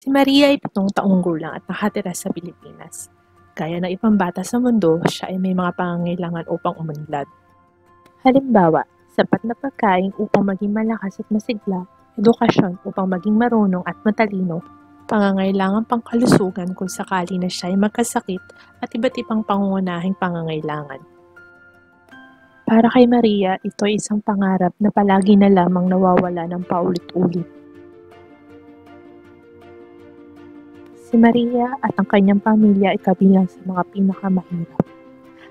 Si Maria ay 7 taong gulang at nakatira sa Pilipinas. Gaya ng ibang bata sa mundo, siya ay may mga pangangailangan upang umunlad. Halimbawa, sapat na pagkain upang maging malakas at masigla, edukasyon upang maging marunong at matalino, pangangailangan pangkalusugan kung sakali na siya ay magkasakit at iba't ibang pangunahing pangangailangan. Para kay Maria, ito ay isang pangarap na palagi na lamang nawawala ng paulit-ulit. Si Maria at ang kanyang pamilya ay kabilang sa mga pinakamahirap.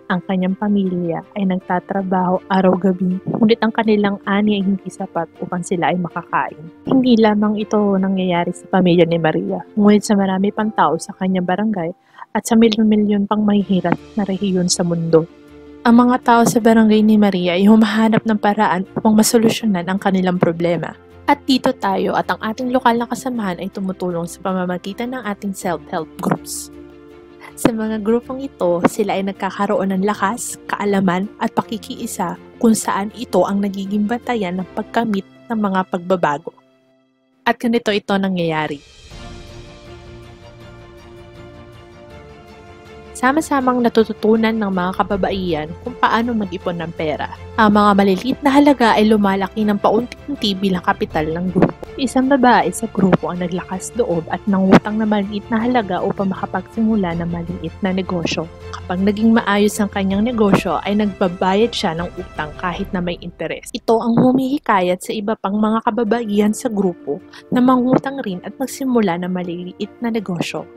Ang kanyang pamilya ay nagtatrabaho araw-gabi, ngunit ang kanilang ani ay hindi sapat upang sila ay makakain. Hindi lamang ito nangyayari sa pamilya ni Maria, ngunit sa marami pang tao sa kanyang barangay at sa milyon-milyon pang mahihirap na rehiyon sa mundo. Ang mga tao sa barangay ni Maria ay humahanap ng paraan upang masolusyonan ang kanilang problema. At dito tayo at ang ating lokal na kasamahan ay tumutulong sa pamamagitan ng ating self-help groups. Sa mga grupong ito, sila ay nagkakaroon ng lakas, kaalaman at pakikiisa kung saan ito ang nagiging batayan ng pagkamit ng mga pagbabago. At ganito ito nangyayari. Sama-samang natututunan ng mga kababaihan kung paano mag-ipon ng pera. Ang mga maliliit na halaga ay lumalaki ng paunti-unti bilang kapital ng grupo. Isang babae sa grupo ang naglakas loob at nangutang na maliit na halaga upang makapagsimula ng maliit na negosyo. Kapag naging maayos ang kanyang negosyo ay nagbabayad siya ng utang kahit na may interes. Ito ang humihikayat sa iba pang mga kababaihan sa grupo na mangutang rin at magsimula ng maliliit na negosyo.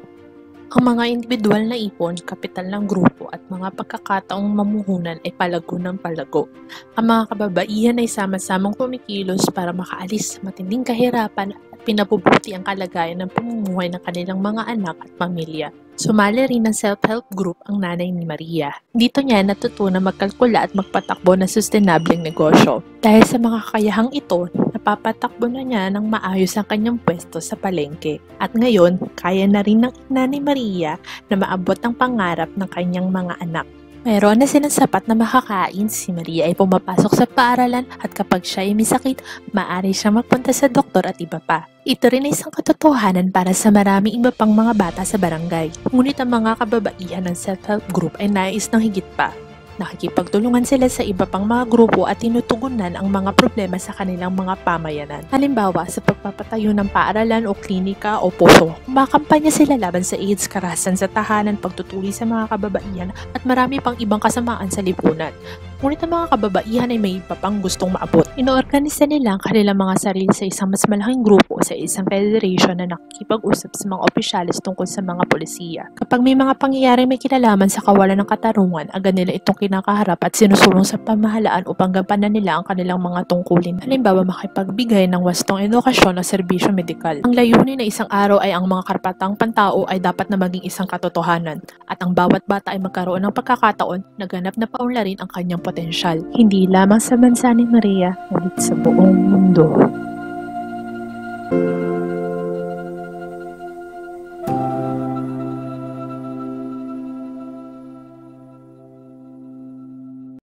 Ang mga individual na ipon, kapital ng grupo at mga pagkakataong mamuhunan ay palago ng palago. Ang mga kababaihan ay sama-samang kumikilos para makaalis sa matinding kahirapan at pinabubuti ang kalagayan ng pamumuhay ng kanilang mga anak at pamilya. Sumali rin ng self-help group ang nanay ni Maria. Dito niya natutunan magkalkula at magpatakbo ng sustainableng negosyo. Dahil sa mga kakayahang ito, napapatakbo na niya ng maayos ang kanyang pwesto sa palengke. At ngayon, kaya na rin ng ina ni Maria na maabot ang pangarap ng kanyang mga anak. Mayroon na silang sapat na makakain, si Maria ay pumapasok sa paaralan at kapag siya ay may sakit, maaari siyang magpunta sa doktor at iba pa. Ito rin ay isang katotohanan para sa maraming iba pang mga bata sa barangay. Ngunit ang mga kababaihan ng self-help group ay nais ng higit pa. Nakikipagtulungan sila sa iba pang mga grupo at tinutugunan ang mga problema sa kanilang mga pamayanan. Halimbawa, sa pagpapatayo ng paaralan o klinika o poso, kumakampanya sila laban sa AIDS, karahasan sa tahanan, pagtutuli sa mga kababaihan at marami pang ibang kasamaan sa lipunan. Ngunit ang mga kababaihan ay may iba pang gustong maabot. Inoorganisa nila ang kanilang mga sarili sa isang mas malaking grupo o sa isang federation na nakikipag-usap sa mga opisyalis tungkol sa mga polisiya. Kapag may mga pangyayari may kinalaman sa kawalan ng katarungan, agad nila itong kinakaharap at sinusulong sa pamahalaan upang gampanan nila ang kanilang mga tungkulin. Halimbawa, makipagbigay ng wastong edukasyon o serbisyo medikal. Ang layunin na isang araw ay ang mga karapatang pantao ay dapat na maging isang katotohanan at ang bawat bata ay magkaroon ng pagkakataon na ganap na paunlarin ang kanyang potensyal, hindi lamang sa bansa ni Maria, ngunit sa buong mundo.